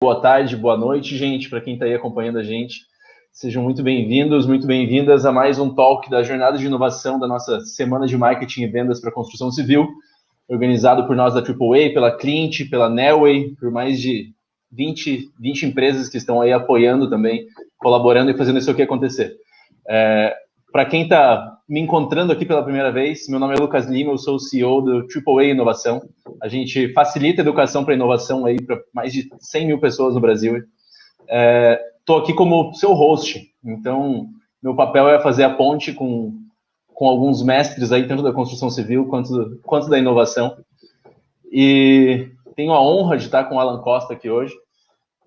Boa tarde, boa noite, gente, para quem está aí acompanhando a gente. Sejam muito bem-vindos, muito bem-vindas a mais um talk da Jornada de Inovação da nossa Semana de Marketing e Vendas para Construção Civil, organizado por nós da AAA, pela Clint, pela Nelway, por mais de 20 empresas que estão aí apoiando também, colaborando e fazendo isso aqui acontecer. Para quem está me encontrando aqui pela primeira vez, meu nome é Lucas Lima, eu sou o CEO do AAA Inovação. A gente facilita a educação para inovação aí para mais de 100 mil pessoas no Brasil. Estou aqui como seu host, então meu papel é fazer a ponte com alguns mestres aí, tanto da construção civil quanto da inovação. E tenho a honra de estar com o Alan Costa aqui hoje.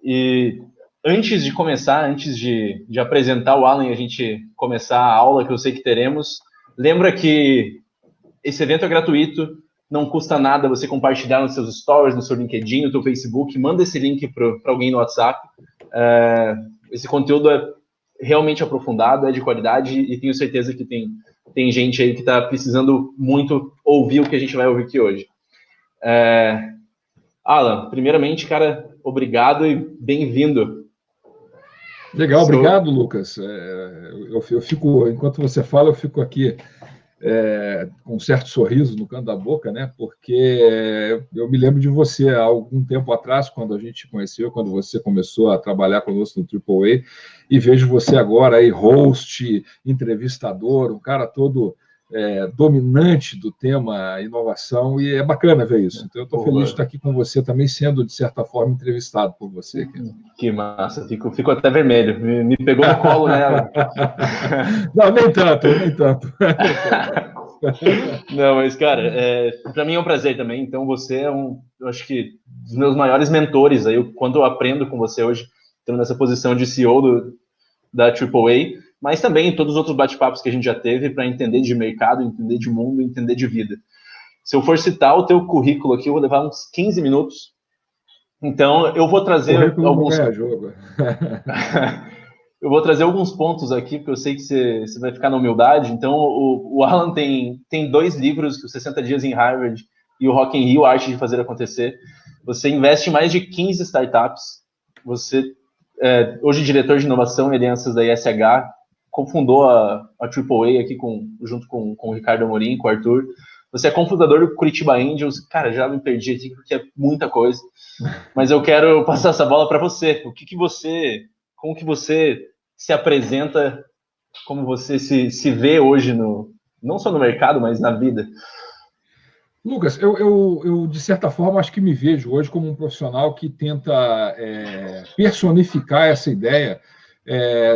E antes de começar, antes de apresentar o Alan e a gente começar a aula que eu sei que teremos, lembra que esse evento é gratuito, não custa nada você compartilhar nos seus stories, no seu LinkedIn, no seu Facebook, manda esse link para alguém no WhatsApp. Esse conteúdo é realmente aprofundado, é de qualidade e tenho certeza que tem gente aí que está precisando muito ouvir o que a gente vai ouvir aqui hoje. Alan, primeiramente, cara, obrigado e bem-vindo. Legal, obrigado, Lucas. Eu fico, enquanto você fala, eu fico aqui com um certo sorriso no canto da boca, né? Porque eu me lembro de você há algum tempo atrás, quando a gente conheceu, quando você começou a trabalhar conosco no AAA, e vejo você agora aí, host, entrevistador, um cara todo dominante do tema inovação, e é bacana ver isso. Então, eu estou feliz de estar aqui com você também, sendo, de certa forma, entrevistado por você. Que massa, fico até vermelho. Me pegou no colo, né? Não, nem tanto, nem tanto. Não, mas, cara, para mim é um prazer também. Então, você é eu acho que, dos meus maiores mentores aí, quando eu aprendo com você hoje, estando nessa posição de CEO da AAA, mas também em todos os outros bate-papos que a gente já teve para entender de mercado, entender de mundo, entender de vida. Se eu for citar o teu currículo aqui, eu vou levar uns 15 minutos. Então, eu vou trazer alguns... Eu vou trazer alguns pontos aqui, porque eu sei que você vai ficar na humildade. Então, o Alan tem 2 livros, o 60 Dias em Harvard e o Rock in Rio, a Arte de Fazer Acontecer. Você investe em mais de 15 startups. Você, hoje, diretor de inovação e alianças da ISH, cofundou a AAA aqui junto com o Ricardo Amorim, com o Arthur. Você é cofundador do Curitiba Angels. Cara, já me perdi aqui, porque é muita coisa. Mas eu quero passar essa bola para você. Como que você se apresenta, como você se vê hoje, não só no mercado, mas na vida? Lucas, eu, de certa forma, acho que me vejo hoje como um profissional que tenta personificar essa ideia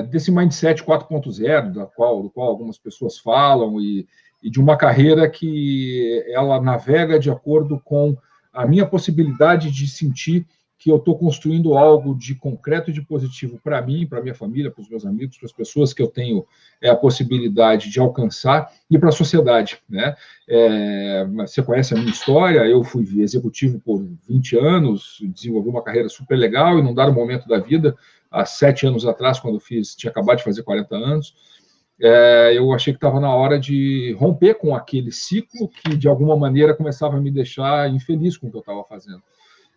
desse mindset 4.0, do qual algumas pessoas falam, e de uma carreira que ela navega de acordo com a minha possibilidade de sentir que eu estou construindo algo de concreto e de positivo para mim, para minha família, para os meus amigos, para as pessoas que eu tenho a possibilidade de alcançar e para a sociedade, né? Você conhece a minha história, eu fui executivo por 20 anos, desenvolvi uma carreira super legal e num dado momento da vida, há 7 anos atrás, quando tinha acabado de fazer 40 anos, eu achei que estava na hora de romper com aquele ciclo que, de alguma maneira, começava a me deixar infeliz com o que eu estava fazendo.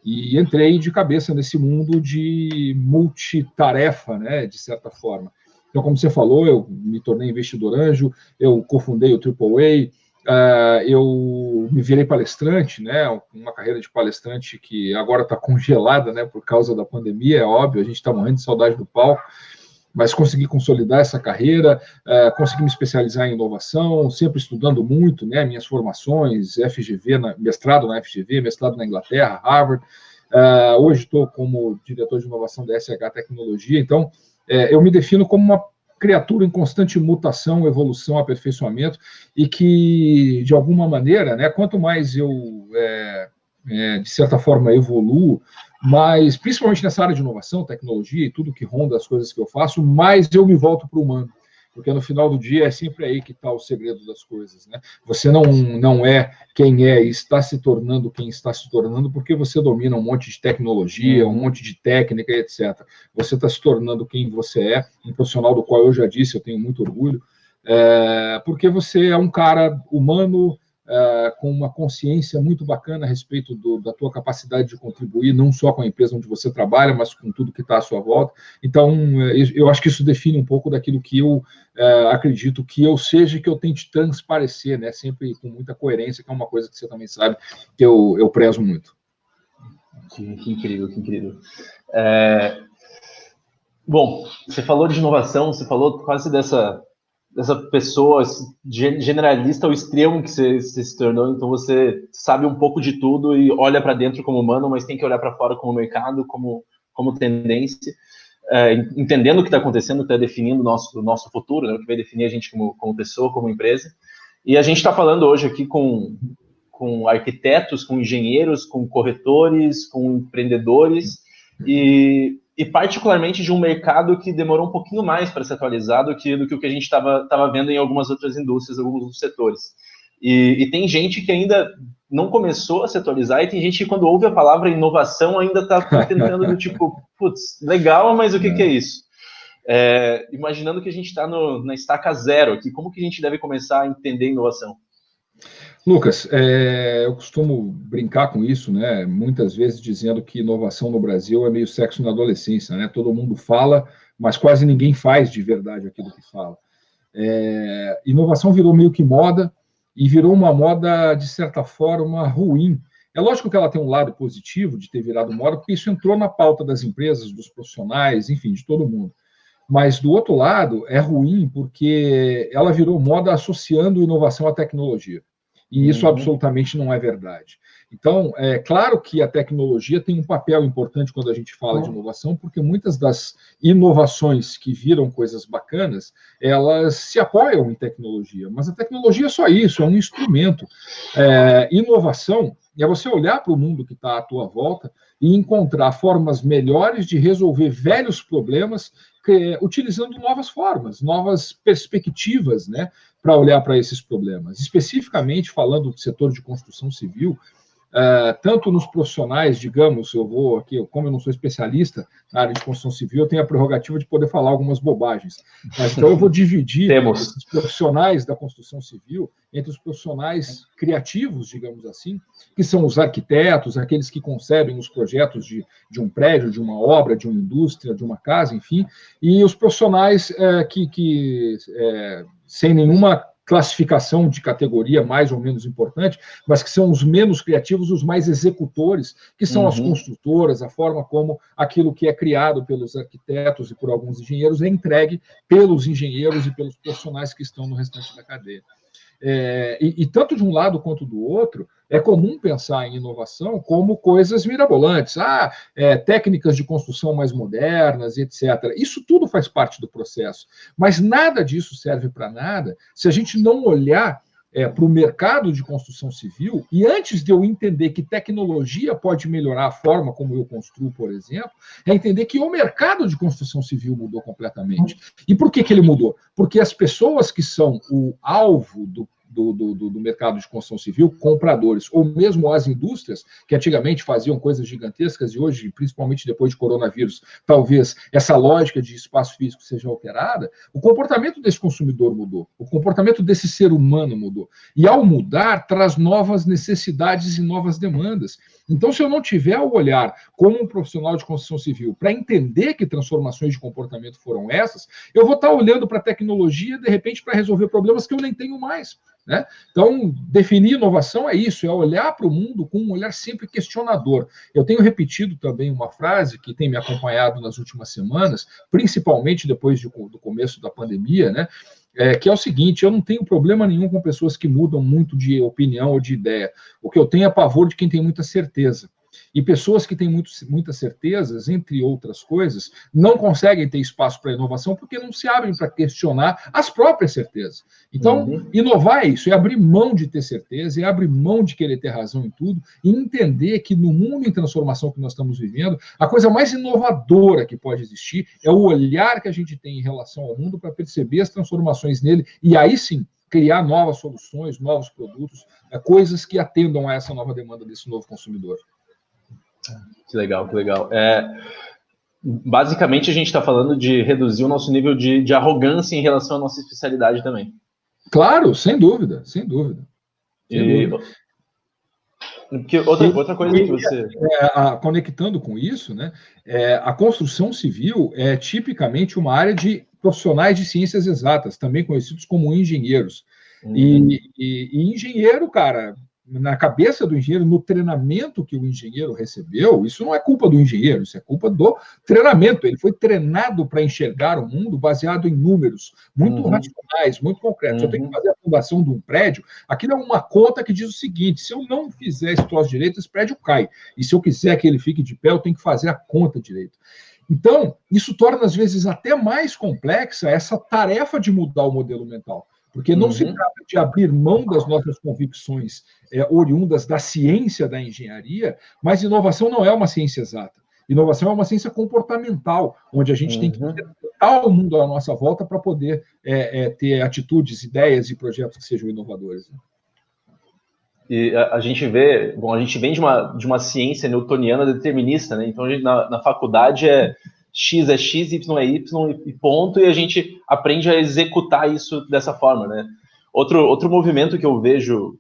E entrei de cabeça nesse mundo de multitarefa, né, de certa forma. Então, como você falou, eu me tornei investidor anjo, eu cofundei o AAA, eu me virei palestrante, né, uma carreira de palestrante que agora está congelada, né, por causa da pandemia, é óbvio, a gente está morrendo de saudade do palco, mas consegui consolidar essa carreira, consegui me especializar em inovação, sempre estudando muito, né, minhas formações, FGV, mestrado na FGV, mestrado na Inglaterra, Harvard. Hoje estou como diretor de inovação da SH Tecnologia, então eu me defino como uma criatura em constante mutação, evolução, aperfeiçoamento, e que, de alguma maneira, né, quanto mais eu, de certa forma, evoluo, mas principalmente nessa área de inovação, tecnologia e tudo que ronda as coisas que eu faço, mais eu me volto para o humano, porque no final do dia é sempre aí que está o segredo das coisas, né? Você não é quem é e está se tornando quem está se tornando porque você domina um monte de tecnologia, um monte de técnica, etc. Você está se tornando quem você é, um profissional do qual eu já disse, eu tenho muito orgulho, porque você é um cara humano, com uma consciência muito bacana a respeito da tua capacidade de contribuir, não só com a empresa onde você trabalha, mas com tudo que está à sua volta. Então, eu acho que isso define um pouco daquilo que eu acredito que eu seja e que eu tente transparecer, né? Sempre com muita coerência, que é uma coisa que você também sabe que eu prezo muito. Que incrível, que incrível. Bom, você falou de inovação, você falou quase dessa pessoa generalista ao extremo que você se tornou, então você sabe um pouco de tudo e olha para dentro como humano, mas tem que olhar para fora como mercado, como tendência, entendendo o que está acontecendo, que está definindo o nosso futuro, né, o que vai definir a gente como pessoa, como empresa. E a gente está falando hoje aqui com arquitetos, com engenheiros, com corretores, com empreendedores e particularmente de um mercado que demorou um pouquinho mais para se atualizar do que o que a gente estava vendo em algumas outras indústrias, alguns outros setores. E tem gente que ainda não começou a se atualizar e tem gente que quando ouve a palavra inovação ainda está tentando do tipo, putz, legal, mas o que é isso? Imaginando que a gente está na estaca zero aqui, como que a gente deve começar a entender inovação? Lucas, eu costumo brincar com isso, né? Muitas vezes dizendo que inovação no Brasil é meio sexo na adolescência, né? Todo mundo fala, mas quase ninguém faz de verdade aquilo que fala. Inovação virou meio que moda e virou uma moda, de certa forma, ruim. É lógico que ela tem um lado positivo de ter virado moda, porque isso entrou na pauta das empresas, dos profissionais, enfim, de todo mundo. Mas, do outro lado, é ruim porque ela virou moda associando inovação à tecnologia. E isso absolutamente não é verdade. Então, é claro que a tecnologia tem um papel importante quando a gente fala de inovação, porque muitas das inovações que viram coisas bacanas, elas se apoiam em tecnologia. Mas a tecnologia é só isso, é um instrumento. Inovação é você olhar para o mundo que está à tua volta e encontrar formas melhores de resolver velhos problemas utilizando novas formas, novas perspectivas, né, para olhar para esses problemas. Especificamente falando do setor de construção civil, tanto nos profissionais, digamos, eu vou aqui, como eu não sou especialista na área de construção civil, eu tenho a prerrogativa de poder falar algumas bobagens. Mas, então eu vou dividir esses profissionais da construção civil entre os profissionais criativos, digamos assim, que são os arquitetos, aqueles que concebem os projetos de um prédio, de uma obra, de uma indústria, de uma casa, enfim, e os profissionais que sem nenhuma classificação de categoria mais ou menos importante, mas que são os menos criativos, os mais executores, que são as construtoras, a forma como aquilo que é criado pelos arquitetos e por alguns engenheiros é entregue pelos engenheiros e pelos profissionais que estão no restante da cadeia. E tanto de um lado quanto do outro, é comum pensar em inovação como coisas mirabolantes, técnicas de construção mais modernas, etc. Isso tudo faz parte do processo, mas nada disso serve para nada se a gente não olhar para o mercado de construção civil e antes de eu entender que tecnologia pode melhorar a forma como eu construo, por exemplo, é entender que o mercado de construção civil mudou completamente. E por que ele mudou? Porque as pessoas que são o alvo do mercado de construção civil, compradores, ou mesmo as indústrias, que antigamente faziam coisas gigantescas e hoje, principalmente depois de coronavírus, talvez essa lógica de espaço físico seja alterada, o comportamento desse consumidor mudou, o comportamento desse ser humano mudou. E ao mudar, traz novas necessidades e novas demandas. Então, se eu não tiver o olhar como um profissional de construção civil para entender que transformações de comportamento foram essas, eu vou estar olhando para a tecnologia, de repente, para resolver problemas que eu nem tenho mais. Né? Então, definir inovação é isso, é olhar para o mundo com um olhar sempre questionador. Eu tenho repetido também uma frase que tem me acompanhado nas últimas semanas, principalmente depois do começo da pandemia, né? Que é o seguinte: eu não tenho problema nenhum com pessoas que mudam muito de opinião ou de ideia. O que eu tenho é pavor de quem tem muita certeza. E pessoas que têm muitas certezas, entre outras coisas, não conseguem ter espaço para inovação porque não se abrem para questionar as próprias certezas. Então, inovar é isso, é abrir mão de ter certeza, é abrir mão de querer ter razão em tudo e entender que no mundo em transformação que nós estamos vivendo, a coisa mais inovadora que pode existir é o olhar que a gente tem em relação ao mundo para perceber as transformações nele e aí sim criar novas soluções, novos produtos, coisas que atendam a essa nova demanda desse novo consumidor. Que legal, que legal. Basicamente, a gente está falando de reduzir o nosso nível de arrogância em relação à nossa especialidade também. Claro, sem dúvida, sem dúvida. Porque outra coisa que você... Conectando com isso, né, a construção civil é tipicamente uma área de profissionais de ciências exatas, também conhecidos como engenheiros. E engenheiro, cara, na cabeça do engenheiro, no treinamento que o engenheiro recebeu, isso não é culpa do engenheiro, isso é culpa do treinamento. Ele foi treinado para enxergar o mundo baseado em números muito racionais, muito concretos. Eu tenho que fazer a fundação de um prédio, aquilo é uma conta que diz o seguinte: se eu não fizer esse troço direito, esse prédio cai. E se eu quiser que ele fique de pé, eu tenho que fazer a conta direito. Então, isso torna, às vezes, até mais complexa essa tarefa de mudar o modelo mental. Porque não se trata de abrir mão das nossas convicções oriundas da ciência da engenharia, mas inovação não é uma ciência exata. Inovação é uma ciência comportamental, onde a gente tem que interpretar o mundo à nossa volta para poder ter atitudes, ideias e projetos que sejam inovadores. E a gente vem de uma ciência newtoniana determinista, né? Então, na faculdade X, Y é Y e ponto, e a gente aprende a executar isso dessa forma, né? Outro movimento que eu vejo,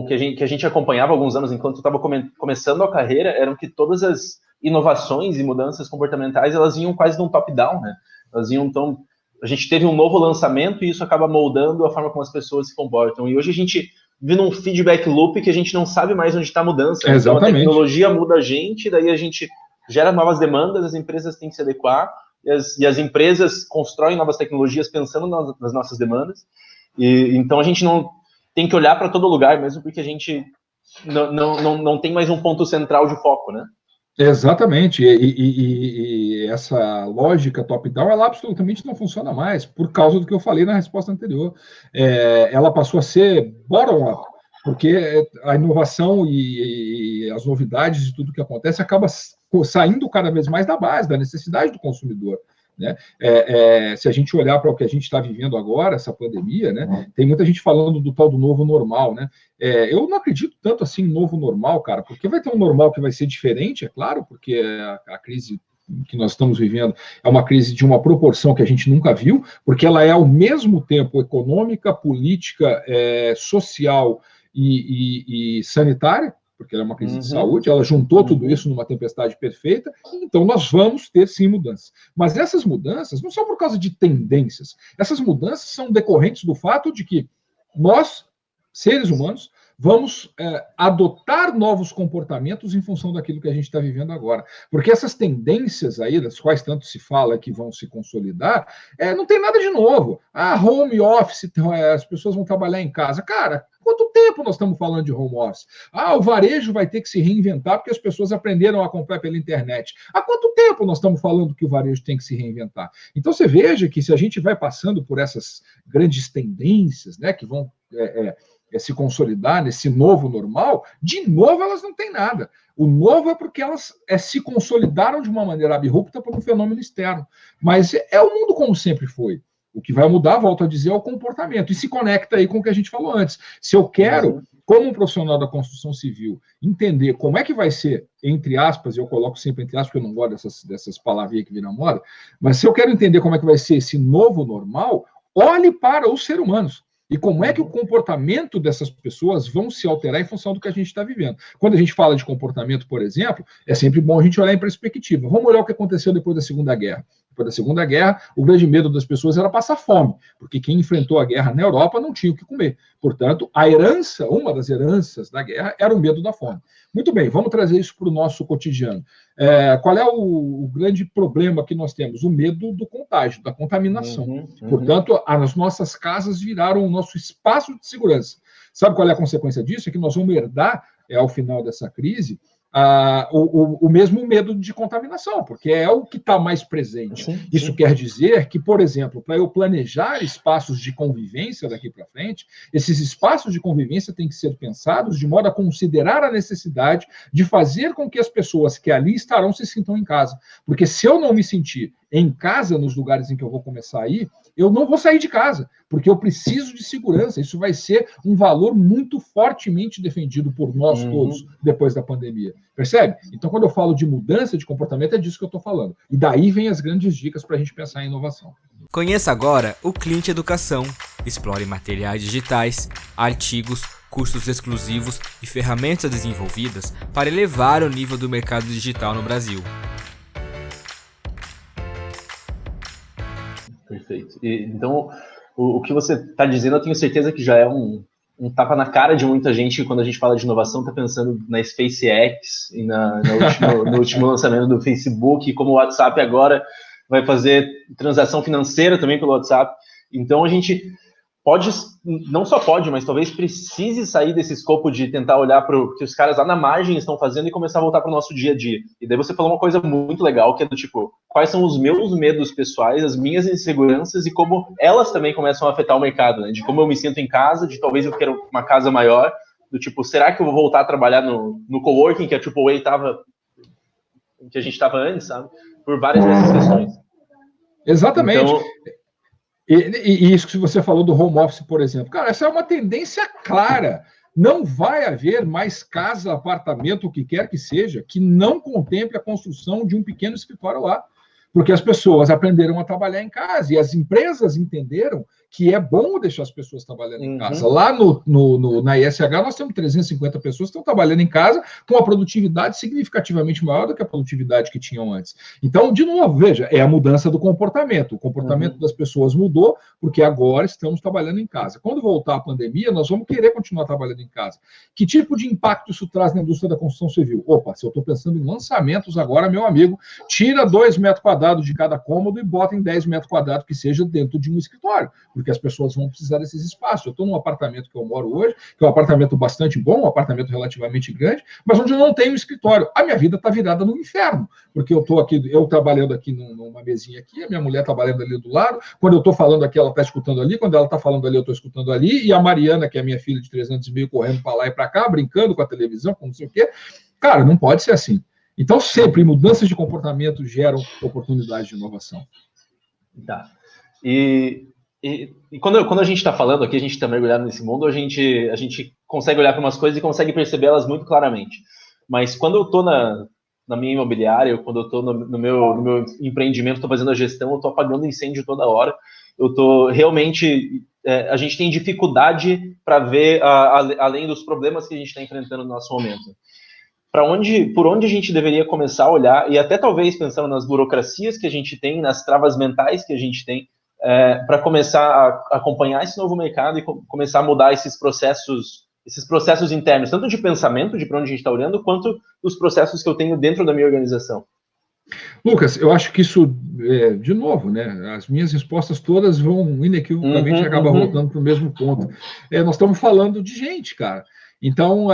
que a gente acompanhava há alguns anos enquanto eu estava começando a carreira, eram que todas as inovações e mudanças comportamentais, elas vinham quase num top-down, né? A gente teve um novo lançamento e isso acaba moldando a forma como as pessoas se comportam. E hoje a gente vive num feedback loop que a gente não sabe mais onde está a mudança. Então a tecnologia muda a gente, daí a gente gera novas demandas, as empresas têm que se adequar, e as empresas constroem novas tecnologias pensando nas nossas demandas. E então a gente não tem que olhar para todo lugar, mesmo porque a gente não tem mais um ponto central de foco, né? Exatamente, e essa lógica top-down, ela absolutamente não funciona mais, por causa do que eu falei na resposta anterior. Ela passou a ser bottom-up, porque a inovação e as novidades e tudo que acontece acaba saindo cada vez mais da base, da necessidade do consumidor. Né? Se a gente olhar para o que a gente está vivendo agora, essa pandemia, né, tem muita gente falando do tal do novo normal, né? Eu não acredito tanto assim em novo normal, cara, porque vai ter um normal que vai ser diferente, é claro, porque a crise que nós estamos vivendo é uma crise de uma proporção que a gente nunca viu, porque ela é ao mesmo tempo econômica, política, social e sanitária, porque ela é uma crise de saúde, ela juntou tudo isso numa tempestade perfeita, então nós vamos ter sim mudanças. Mas essas mudanças não são por causa de tendências, essas mudanças são decorrentes do fato de que nós, seres humanos, vamos adotar novos comportamentos em função daquilo que a gente está vivendo agora. Porque essas tendências aí, das quais tanto se fala que vão se consolidar, não tem nada de novo. Home office, as pessoas vão trabalhar em casa. Cara, quanto tempo nós estamos falando de home office? O varejo vai ter que se reinventar porque as pessoas aprenderam a comprar pela internet. Há quanto tempo nós estamos falando que o varejo tem que se reinventar? Então você veja que se a gente vai passando por essas grandes tendências, né, que vão se consolidar nesse novo normal, de novo elas não têm nada. O novo é porque elas se consolidaram de uma maneira abrupta por um fenômeno externo. Mas é o mundo como sempre foi. O que vai mudar, volto a dizer, é o comportamento. E se conecta aí com o que a gente falou antes. Se eu quero, como um profissional da construção civil, entender como é que vai ser, entre aspas, e eu coloco sempre entre aspas, porque eu não gosto dessas palavrinhas que viram moda, mas se eu quero entender como é que vai ser esse novo normal, olhe para os seres humanos. E como é que o comportamento dessas pessoas vão se alterar em função do que a gente está vivendo. Quando a gente fala de comportamento, por exemplo, é sempre bom a gente olhar em perspectiva. Vamos olhar o que aconteceu depois da Segunda Guerra. Depois da Segunda Guerra, o grande medo das pessoas era passar fome, porque quem enfrentou a guerra na Europa não tinha o que comer. Portanto, uma das heranças da guerra era o medo da fome. Muito bem, vamos trazer isso para o nosso cotidiano. Qual é o grande problema que nós temos? O medo do contágio, da contaminação. Portanto, as nossas casas viraram o nosso espaço de segurança. Sabe qual é a consequência disso? É que nós vamos herdar, ao final dessa crise, o mesmo medo de contaminação, porque é o que está mais presente. Sim. Isso quer dizer que, por exemplo, para eu planejar espaços de convivência daqui para frente, esses espaços de convivência têm que ser pensados de modo a considerar a necessidade de fazer com que as pessoas que ali estarão se sintam em casa. Porque se eu não me sentir em casa nos lugares em que eu vou começar a ir, eu não vou sair de casa, porque eu preciso de segurança. Isso vai ser um valor muito fortemente defendido por nós todos depois da pandemia. Percebe? Então, quando eu falo de mudança de comportamento, é disso que eu estou falando. E daí vem as grandes dicas para a gente pensar em inovação. Conheça agora o Clint Educação. Explore materiais digitais, artigos, cursos exclusivos e ferramentas desenvolvidas para elevar o nível do mercado digital no Brasil. Perfeito. Então, o que você está dizendo, eu tenho certeza que já é um tapa na cara de muita gente quando a gente fala de inovação, está pensando na SpaceX e no último lançamento do Facebook, e como o WhatsApp agora vai fazer transação financeira também pelo WhatsApp. Então, a gente pode, não só pode, mas talvez precise sair desse escopo de tentar olhar para o que os caras lá na margem estão fazendo e começar a voltar para o nosso dia a dia. E daí você falou uma coisa muito legal, que é do tipo, quais são os meus medos pessoais, as minhas inseguranças e como elas também começam a afetar o mercado, né? De como eu me sinto em casa, de talvez eu quero uma casa maior, do tipo, será que eu vou voltar a trabalhar no coworking que a AAA estava, que a gente estava antes, sabe? Por várias dessas questões. Exatamente. Então, E isso que você falou do home office, por exemplo. Cara, essa é uma tendência clara. Não vai haver mais casa, apartamento, o que quer que seja, que não contemple a construção de um pequeno escritório lá. Porque as pessoas aprenderam a trabalhar em casa e as empresas entenderam que é bom deixar as pessoas trabalhando em casa. Lá na ISH, nós temos 350 pessoas que estão trabalhando em casa com uma produtividade significativamente maior do que a produtividade que tinham antes. Então, de novo, veja, é a mudança do comportamento. O comportamento das pessoas mudou porque agora estamos trabalhando em casa. Quando voltar a pandemia, nós vamos querer continuar trabalhando em casa. Que tipo de impacto isso traz na indústria da construção civil? Opa, se eu estou pensando em lançamentos agora, meu amigo, tira 2 metros quadrados de cada cômodo e bota em 10 metros quadrados que seja dentro de um escritório, porque as pessoas vão precisar desses espaços. Eu estou num apartamento que eu moro hoje, que é um apartamento bastante bom, um apartamento relativamente grande, mas onde eu não tenho escritório. A minha vida está virada no inferno, porque eu estou aqui, eu trabalhando aqui numa mesinha aqui, a minha mulher trabalhando ali do lado, quando eu estou falando aqui, ela está escutando ali, quando ela está falando ali, eu estou escutando ali, e a Mariana, que é a minha filha de 3 anos e meio, correndo para lá e para cá, brincando com a televisão, com não sei o quê. Cara, não pode ser assim. Então, sempre mudanças de comportamento geram oportunidades de inovação. Tá. E quando a gente está falando aqui, a gente está mergulhado nesse mundo, a gente consegue olhar para umas coisas e consegue perceber elas muito claramente. Mas quando eu estou na minha imobiliária, quando eu estou no meu empreendimento, estou fazendo a gestão, eu estou apagando incêndio toda hora, eu estou realmente... a gente tem dificuldade para ver além dos problemas que a gente está enfrentando no nosso momento. Por onde a gente deveria começar a olhar, e até talvez pensando nas burocracias que a gente tem, nas travas mentais que a gente tem, para começar a acompanhar esse novo mercado e começar a mudar esses processos internos, tanto de pensamento, de para onde a gente está olhando, quanto os processos que eu tenho dentro da minha organização. Lucas, eu acho que isso, de novo, né? As minhas respostas todas vão inequivocamente acabar voltando para o mesmo ponto. Nós estamos falando de gente, cara. Então,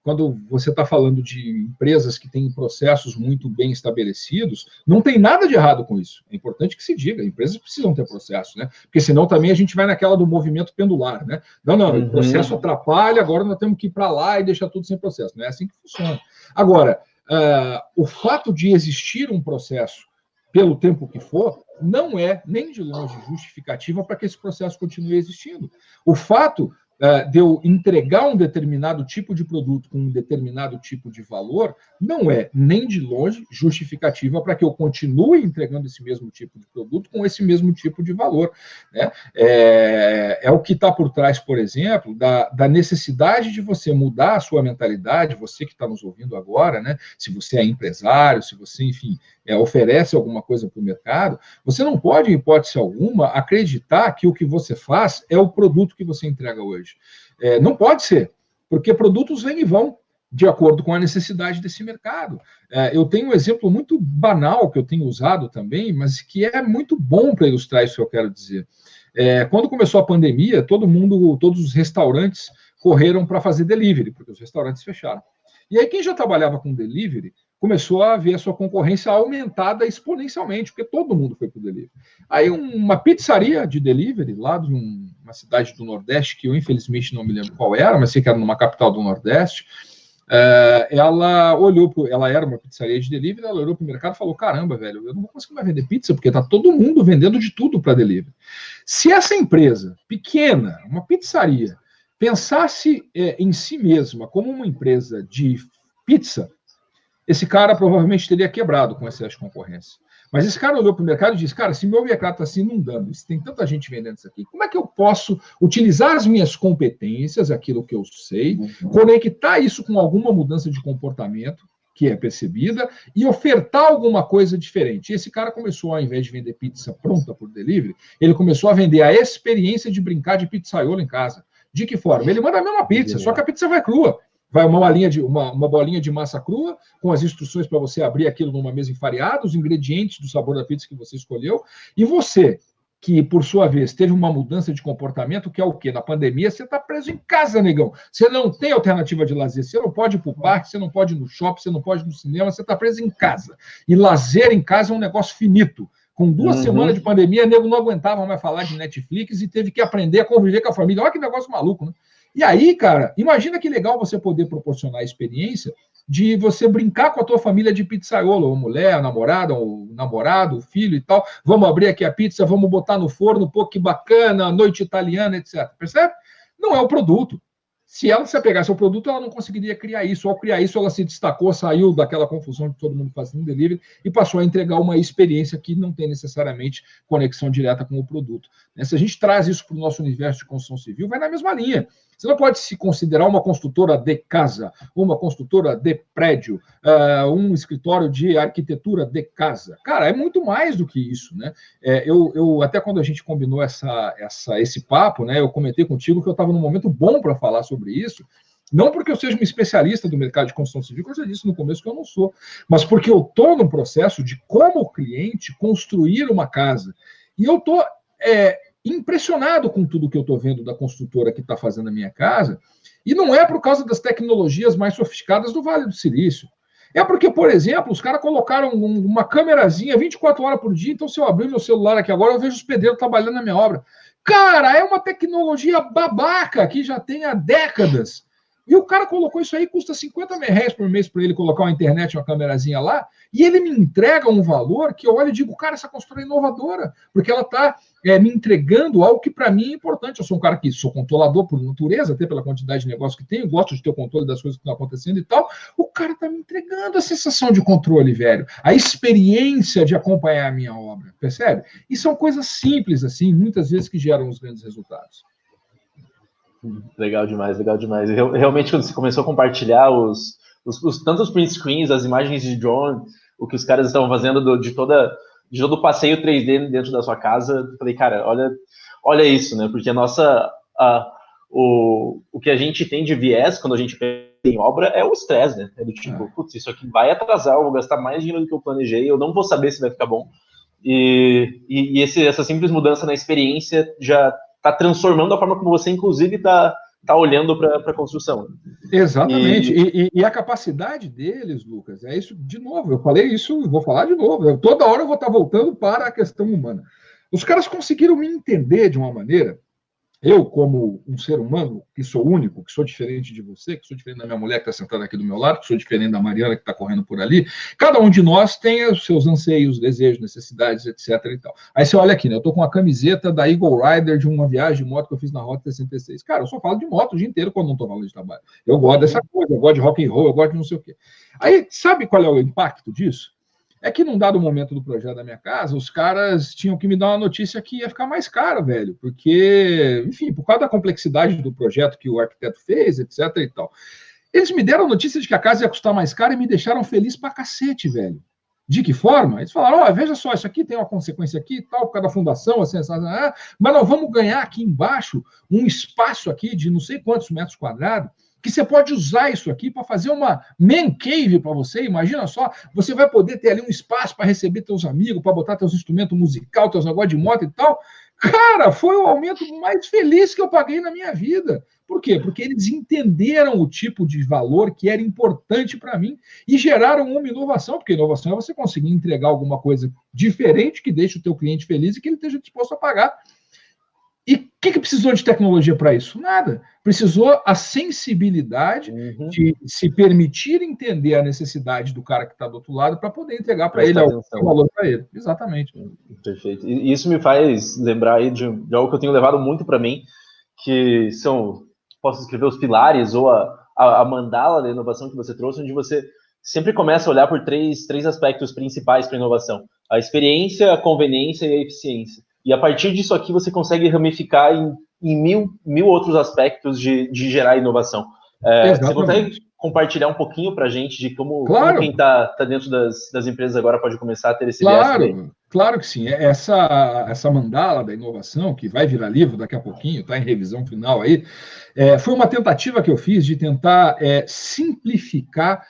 quando você está falando de empresas que têm processos muito bem estabelecidos, não tem nada de errado com isso. É importante que se diga, empresas precisam ter processo, né? Porque senão também a gente vai naquela do movimento pendular, né? Não, o processo atrapalha, agora nós temos que ir para lá e deixar tudo sem processo. Não é assim que funciona. Agora, o fato de existir um processo pelo tempo que for, não é nem de longe justificativa para que esse processo continue existindo. O fato de eu entregar um determinado tipo de produto com um determinado tipo de valor, não é nem de longe justificativa para que eu continue entregando esse mesmo tipo de produto com esse mesmo tipo de valor. Né? É o que está por trás, por exemplo, da necessidade de você mudar a sua mentalidade, você que está nos ouvindo agora, né? Se você é empresário, se você, enfim, oferece alguma coisa para o mercado, você não pode, em hipótese alguma, acreditar que o que você faz é o produto que você entrega hoje. Não pode ser, porque produtos vêm e vão, de acordo com a necessidade desse mercado. Eu tenho um exemplo muito banal que eu tenho usado também, mas que é muito bom para ilustrar isso que eu quero dizer. Quando começou a pandemia, todos os restaurantes correram para fazer delivery, porque os restaurantes fecharam. E aí quem já trabalhava com delivery começou a ver a sua concorrência aumentada exponencialmente, porque todo mundo foi para o delivery. Aí uma pizzaria de delivery, lá de uma cidade do Nordeste, que eu infelizmente não me lembro qual era, mas sei que era numa capital do Nordeste, ela era uma pizzaria de delivery, ela olhou para o mercado e falou, caramba, velho, eu não vou conseguir mais vender pizza, porque está todo mundo vendendo de tudo para delivery. Se essa empresa pequena, uma pizzaria, pensasse em si mesma como uma empresa de pizza, esse cara provavelmente teria quebrado com excesso de concorrência. Mas esse cara olhou para o mercado e disse, cara, se meu mercado está se inundando, se tem tanta gente vendendo isso aqui, como é que eu posso utilizar as minhas competências, aquilo que eu sei, conectar isso com alguma mudança de comportamento que é percebida e ofertar alguma coisa diferente? E esse cara começou, ao invés de vender pizza pronta por delivery, ele começou a vender a experiência de brincar de pizzaiolo em casa. De que forma? Ele manda a mesma pizza, só que a pizza vai crua. Vai uma bolinha de massa crua, com as instruções para você abrir aquilo numa mesa enfareada, os ingredientes do sabor da pizza que você escolheu, e você, que, por sua vez, teve uma mudança de comportamento, que é o quê? Na pandemia, você está preso em casa, negão. Você não tem alternativa de lazer, você não pode ir para o parque, você não pode ir no shopping, você não pode ir no cinema, você está preso em casa. E lazer em casa é um negócio finito. Com 2 semanas de pandemia, nego não aguentava mais falar de Netflix e teve que aprender a conviver com a família. Olha que negócio maluco, né? E aí, cara, imagina que legal você poder proporcionar a experiência de você brincar com a tua família de pizzaiolo, ou mulher, a namorada, o namorado, o filho e tal. Vamos abrir aqui a pizza, vamos botar no forno, pô, que bacana, noite italiana, etc. Percebe? Não é o produto. Se ela se apegasse ao produto, ela não conseguiria criar isso. Ao criar isso, ela se destacou, saiu daquela confusão de todo mundo fazendo delivery e passou a entregar uma experiência que não tem necessariamente conexão direta com o produto. Se a gente traz isso para o nosso universo de construção civil, vai na mesma linha. Você não pode se considerar uma construtora de casa, uma construtora de prédio, um escritório de arquitetura de casa. Cara, é muito mais do que isso, né? Até quando a gente combinou esse papo, né, eu comentei contigo que eu estava num momento bom para falar sobre isso, não porque eu seja um especialista do mercado de construção civil, que eu já disse no começo que eu não sou, mas porque eu estou num processo de, como cliente, construir uma casa. E eu estou impressionado com tudo que eu estou vendo da construtora que está fazendo a minha casa, e não é por causa das tecnologias mais sofisticadas do Vale do Silício. É porque, por exemplo, os caras colocaram uma câmerazinha 24 horas por dia, então se eu abrir meu celular aqui agora, eu vejo os pedreiros trabalhando na minha obra. Cara, é uma tecnologia babaca que já tem há décadas. E o cara colocou isso aí, custa 50 reais por mês para ele colocar uma internet, uma câmerazinha lá, e ele me entrega um valor que eu olho e digo, cara, essa construtora é inovadora, porque ela está me entregando algo que para mim é importante. Eu sou um cara que sou controlador por natureza, até pela quantidade de negócio que tenho, gosto de ter o controle das coisas que estão acontecendo e tal. O cara está me entregando a sensação de controle, velho, a experiência de acompanhar a minha obra, percebe? E são coisas simples, assim, muitas vezes que geram os grandes resultados. Legal demais, legal demais. Realmente, quando você começou a compartilhar tanto os print screens, as imagens de drone, o que os caras estavam fazendo de todo o passeio 3D dentro da sua casa, eu falei, cara, olha isso, né? Porque o que a gente tem de viés quando a gente tem obra é o estresse, né? É do tipo, putz, isso aqui vai atrasar, eu vou gastar mais dinheiro do que eu planejei, eu não vou saber se vai ficar bom. E essa simples mudança na experiência já está transformando a forma como você, inclusive, está olhando para a construção. Exatamente. E a capacidade deles, Lucas, é isso, de novo, eu falei isso, vou falar de novo. Toda hora eu vou estar voltando para a questão humana. Os caras conseguiram me entender de uma maneira. Eu, como um ser humano, que sou único, que sou diferente de você, que sou diferente da minha mulher que está sentada aqui do meu lado, que sou diferente da Mariana que está correndo por ali, cada um de nós tem os seus anseios, desejos, necessidades, etc. e tal. Aí você olha aqui, né? Eu estou com a camiseta da Eagle Rider de uma viagem de moto que eu fiz na Rota 66. Cara, eu só falo de moto o dia inteiro quando não estou falando de trabalho. Eu gosto dessa coisa, eu gosto de rock and roll, eu gosto de não sei o quê. Aí, sabe qual é o impacto disso? É que num dado momento do projeto da minha casa, os caras tinham que me dar uma notícia que ia ficar mais caro, velho, porque, enfim, por causa da complexidade do projeto que o arquiteto fez, etc. e tal. Eles me deram a notícia de que a casa ia custar mais caro e me deixaram feliz pra cacete, velho. De que forma? Eles falaram, veja só, isso aqui tem uma consequência aqui e tal, por causa da fundação, assim, mas nós vamos ganhar aqui embaixo um espaço aqui de não sei quantos metros quadrados, que você pode usar isso aqui para fazer uma man cave para você. Imagina só, você vai poder ter ali um espaço para receber teus amigos, para botar teus instrumentos musicais, teus negócios de moto e tal. Cara, foi o aumento mais feliz que eu paguei na minha vida. Por quê? Porque eles entenderam o tipo de valor que era importante para mim e geraram uma inovação, porque inovação é você conseguir entregar alguma coisa diferente que deixe o teu cliente feliz e que ele esteja disposto a pagar. E o que precisou de tecnologia para isso? Nada. Precisou a sensibilidade de se permitir entender a necessidade do cara que está do outro lado para poder entregar para ele algum valor para ele. Exatamente. Perfeito. E isso me faz lembrar aí de algo que eu tenho levado muito para mim, que são, posso escrever os pilares ou a mandala da inovação que você trouxe, onde você sempre começa a olhar por três aspectos principais para inovação: a experiência, a conveniência e a eficiência. E a partir disso aqui você consegue ramificar em mil outros aspectos de gerar inovação. Você consegue compartilhar um pouquinho para a gente de como quem está dentro das empresas agora pode começar a ter esse viés? Claro que sim. Essa mandala da inovação, que vai virar livro daqui a pouquinho, está em revisão final aí, foi uma tentativa que eu fiz de tentar simplificar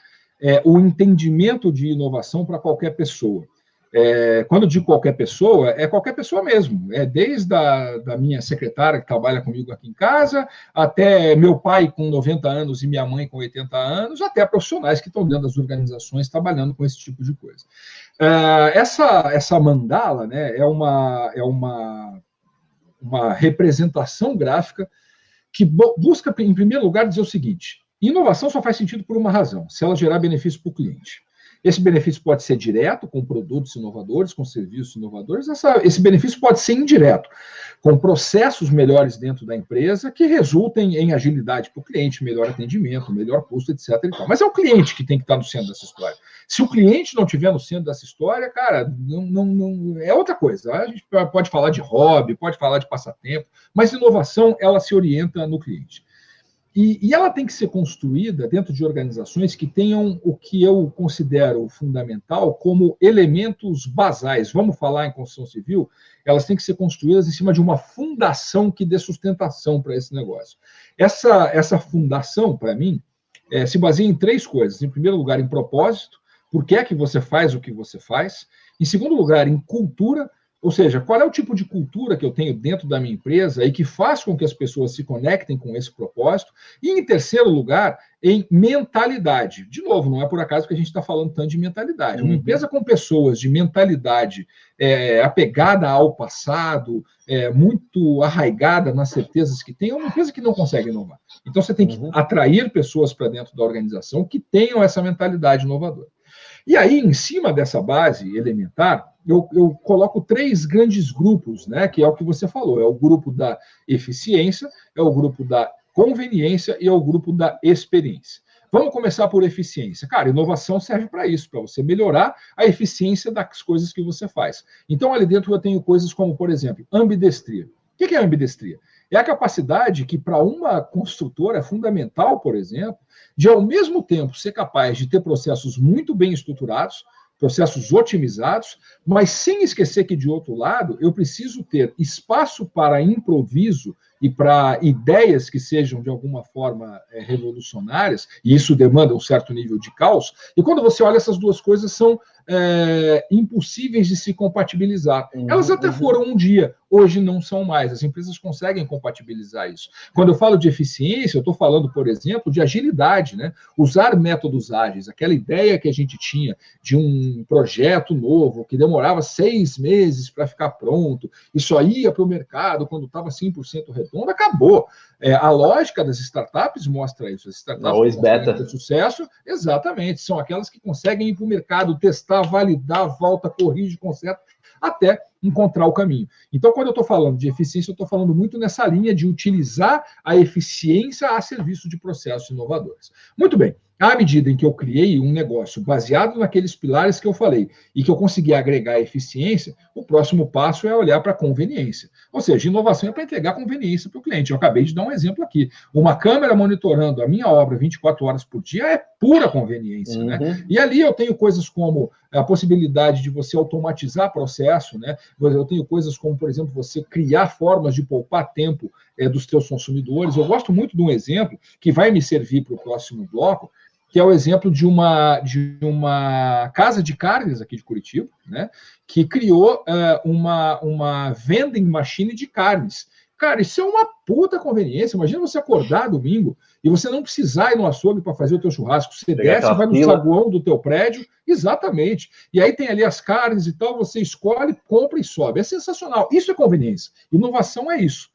o entendimento de inovação para qualquer pessoa. Quando eu digo qualquer pessoa, é qualquer pessoa mesmo. Desde a minha secretária que trabalha comigo aqui em casa, até meu pai com 90 anos e minha mãe com 80 anos, até profissionais que estão dentro das organizações trabalhando com esse tipo de coisa. Essa mandala, né, é uma representação gráfica que busca, em primeiro lugar, dizer o seguinte: inovação só faz sentido por uma razão: se ela gerar benefício para o cliente. Esse benefício pode ser direto, com produtos inovadores, com serviços inovadores. Esse benefício pode ser indireto, com processos melhores dentro da empresa que resultem em agilidade para o cliente, melhor atendimento, melhor custo, etc. Mas é o cliente que tem que estar no centro dessa história. Se o cliente não estiver no centro dessa história, cara, não é outra coisa. A gente pode falar de hobby, pode falar de passatempo, mas inovação, ela se orienta no cliente. E ela tem que ser construída dentro de organizações que tenham o que eu considero fundamental como elementos basais. Vamos falar em construção civil, elas têm que ser construídas em cima de uma fundação que dê sustentação para esse negócio. Essa fundação, para mim, se baseia em três coisas. Em primeiro lugar, em propósito, por que é que você faz o que você faz. Em segundo lugar, em cultura, ou seja, qual é o tipo de cultura que eu tenho dentro da minha empresa e que faz com que as pessoas se conectem com esse propósito. E, em terceiro lugar, em mentalidade. De novo, não é por acaso que a gente está falando tanto de mentalidade. Uma empresa com pessoas de mentalidade apegada ao passado, muito arraigada nas certezas que tem, é uma empresa que não consegue inovar. Então, você tem que atrair pessoas para dentro da organização que tenham essa mentalidade inovadora. E aí, em cima dessa base elementar, eu coloco três grandes grupos, né, que é o que você falou: é o grupo da eficiência, é o grupo da conveniência e é o grupo da experiência. Vamos começar por eficiência. Cara, inovação serve para isso, para você melhorar a eficiência das coisas que você faz. Então, ali dentro eu tenho coisas como, por exemplo, ambidestria. O que é ambidestria? É a capacidade que, para uma construtora, é fundamental, por exemplo, de, ao mesmo tempo, ser capaz de ter processos muito bem estruturados, processos otimizados, mas sem esquecer que, de outro lado, eu preciso ter espaço para improviso e para ideias que sejam, de alguma forma, revolucionárias, e isso demanda um certo nível de caos. E quando você olha, essas duas coisas são impossíveis de se compatibilizar. Elas até foram um dia, hoje não são mais. As empresas conseguem compatibilizar isso. Quando eu falo de eficiência, eu estou falando, por exemplo, de agilidade, né? Usar métodos ágeis, aquela ideia que a gente tinha de um projeto novo, que demorava 6 meses para ficar pronto, e só ia para o mercado quando estava 100% redondo, acabou. A lógica das startups mostra isso. As startups que conseguem ter sucesso, exatamente, são aquelas que conseguem ir para o mercado, testar, validar, volta, corrige, conserta, até encontrar o caminho. Então, quando eu estou falando de eficiência, eu estou falando muito nessa linha de utilizar a eficiência a serviço de processos inovadores. Muito bem. À medida em que eu criei um negócio baseado naqueles pilares que eu falei e que eu consegui agregar eficiência, o próximo passo é olhar para a conveniência. Ou seja, inovação é para entregar conveniência para o cliente. Eu acabei de dar um exemplo aqui. Uma câmera monitorando a minha obra 24 horas por dia é pura conveniência, né? E ali eu tenho coisas como a possibilidade de você automatizar processo, né? Eu tenho coisas como, por exemplo, você criar formas de poupar tempo dos seus consumidores. Eu gosto muito de um exemplo que vai me servir para o próximo bloco, que é o exemplo de uma casa de carnes aqui de Curitiba, né, que criou uma vending machine de carnes. Cara, isso é uma puta conveniência. Imagina você acordar domingo e você não precisar ir no açougue para fazer o teu churrasco. Você desce, vai no saguão do teu prédio, exatamente. E aí tem ali as carnes e tal, você escolhe, compra e sobe. É sensacional. Isso é conveniência. Inovação é isso.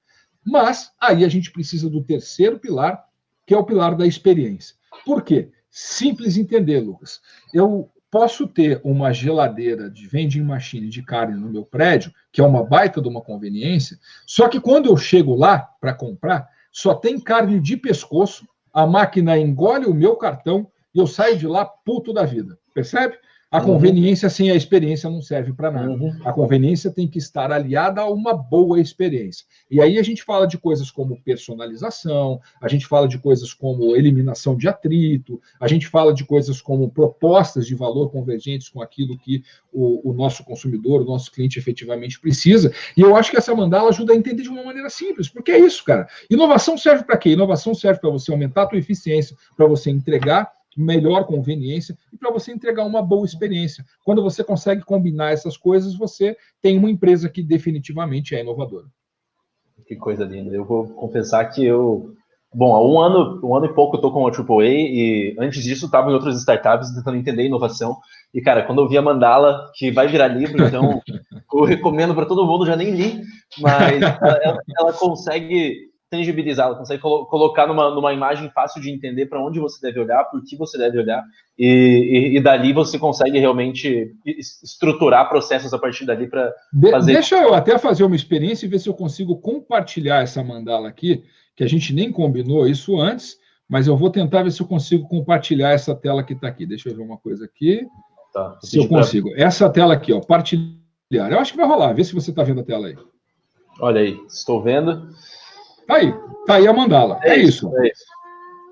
Mas aí a gente precisa do terceiro pilar, que é o pilar da experiência. Por quê? Simples entender, Lucas. Eu posso ter uma geladeira de vending machine de carne no meu prédio, que é uma baita de uma conveniência, só que quando eu chego lá para comprar, só tem carne de pescoço, a máquina engole o meu cartão e eu saio de lá puto da vida, percebe? A conveniência sem a experiência não serve para nada. A conveniência tem que estar aliada a uma boa experiência. E aí a gente fala de coisas como personalização, a gente fala de coisas como eliminação de atrito, a gente fala de coisas como propostas de valor convergentes com aquilo que o nosso consumidor, o nosso cliente efetivamente precisa. E eu acho que essa mandala ajuda a entender de uma maneira simples, porque é isso, cara. Inovação serve para quê? Inovação serve para você aumentar a tua eficiência, para você entregar melhor conveniência e para você entregar uma boa experiência. Quando você consegue combinar essas coisas, você tem uma empresa que definitivamente é inovadora. Que coisa linda. Eu vou confessar que bom, há um ano e pouco eu estou com a AAA e antes disso estava em outras startups tentando entender inovação. E, cara, quando eu vi a mandala, que vai virar livro, então eu recomendo para todo mundo, já nem li, mas ela consegue tangibilizar, ela consegue colocar numa imagem fácil de entender para onde você deve olhar, por que você deve olhar, e dali você consegue realmente estruturar processos a partir dali para fazer... Deixa eu até fazer uma experiência e ver se eu consigo compartilhar essa mandala aqui, que a gente nem combinou isso antes, mas eu vou tentar ver se eu consigo compartilhar essa tela que está aqui. Deixa eu ver uma coisa aqui. Tá, se eu consigo. Essa tela aqui, ó, partilhar. Eu acho que vai rolar. Vê se você está vendo a tela aí. Olha aí, estou vendo. Tá aí a mandala. É isso. É isso.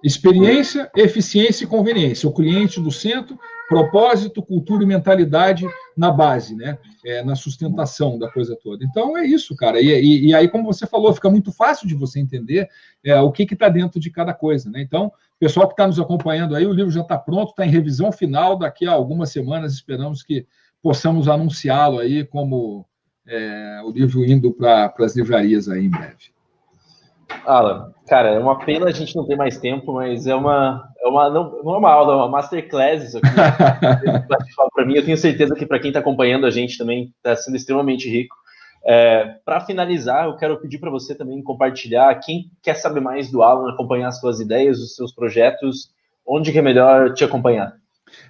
Experiência, eficiência e conveniência. O cliente do centro, propósito, cultura e mentalidade na base, né? Na sustentação da coisa toda. Então, é isso, cara. E aí, como você falou, fica muito fácil de você entender o que está dentro de cada coisa, né? Então, pessoal que está nos acompanhando aí, o livro já está pronto, está em revisão final. Daqui a algumas semanas, esperamos que possamos anunciá-lo aí como o livro indo para as livrarias aí em breve. Alan, cara, é uma pena a gente não ter mais tempo, mas não é uma aula, é uma masterclass isso aqui. Para mim, eu tenho certeza que para quem está acompanhando a gente também está sendo extremamente rico. Para finalizar, eu quero pedir para você também compartilhar, quem quer saber mais do Alan, acompanhar as suas ideias, os seus projetos, onde que é melhor te acompanhar?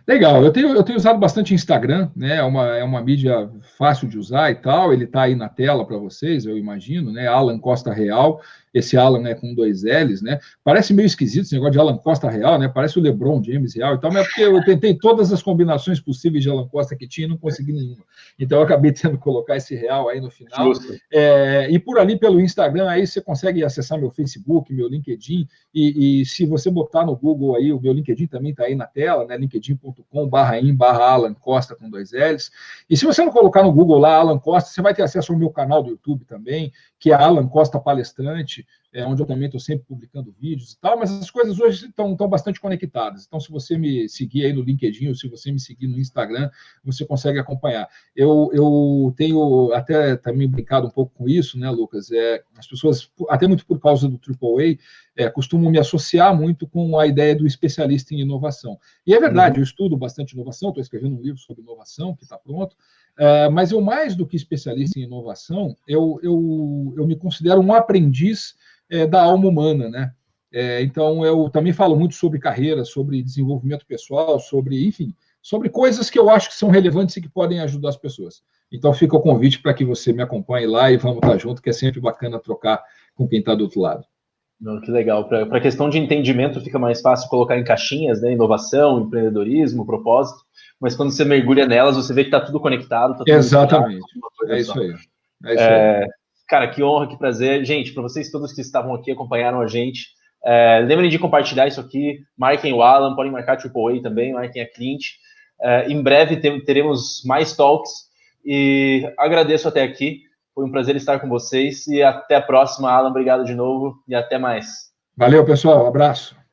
Legal, eu tenho usado bastante Instagram, né? É uma mídia fácil de usar e tal. Ele está aí na tela para vocês, eu imagino, né? Alan Costa Real. Esse Alan é com 2 L's, né? Parece meio esquisito esse negócio de Alan Costa Real, né? Parece o LeBron James Real e tal, mas é porque eu tentei todas as combinações possíveis de Alan Costa que tinha e não consegui nenhuma. Então eu acabei tendo que colocar esse real aí no final. E por ali, pelo Instagram, aí você consegue acessar meu Facebook, meu LinkedIn, e se você botar no Google aí, o meu LinkedIn também está aí na tela, né? linkedin.com/in/Alan Costa com 2 L's. E se você não colocar no Google lá Alan Costa, você vai ter acesso ao meu canal do YouTube também, que é Alan Costa Palestrante, onde eu também estou sempre publicando vídeos e tal, mas as coisas hoje estão bastante conectadas. Então, se você me seguir aí no LinkedIn ou se você me seguir no Instagram, você consegue acompanhar. Eu tenho até também brincado um pouco com isso, né, Lucas? As pessoas, até muito por causa do AAA, costumam me associar muito com a ideia do especialista em inovação. E é verdade, eu estudo bastante inovação, estou escrevendo um livro sobre inovação, que está pronto, mas eu, mais do que especialista em inovação, eu me considero um aprendiz da alma humana, né? Então, eu também falo muito sobre carreira, sobre desenvolvimento pessoal, sobre coisas que eu acho que são relevantes e que podem ajudar as pessoas. Então, fica o convite para que você me acompanhe lá e vamos estar junto, que é sempre bacana trocar com quem está do outro lado. Não, que legal. Para a questão de entendimento, fica mais fácil colocar em caixinhas, né? Inovação, empreendedorismo, propósito, mas quando você mergulha nelas, você vê que está tudo conectado. Tá tudo exatamente. É isso aí. Cara, que honra, que prazer. Gente, para vocês todos que estavam aqui, acompanharam a gente, lembrem de compartilhar isso aqui, marquem o Alan, podem marcar a AAA também, marquem a Clint. Em breve teremos mais talks e agradeço até aqui. Foi um prazer estar com vocês e até a próxima, Alan. Obrigado de novo e até mais. Valeu, pessoal. Um abraço.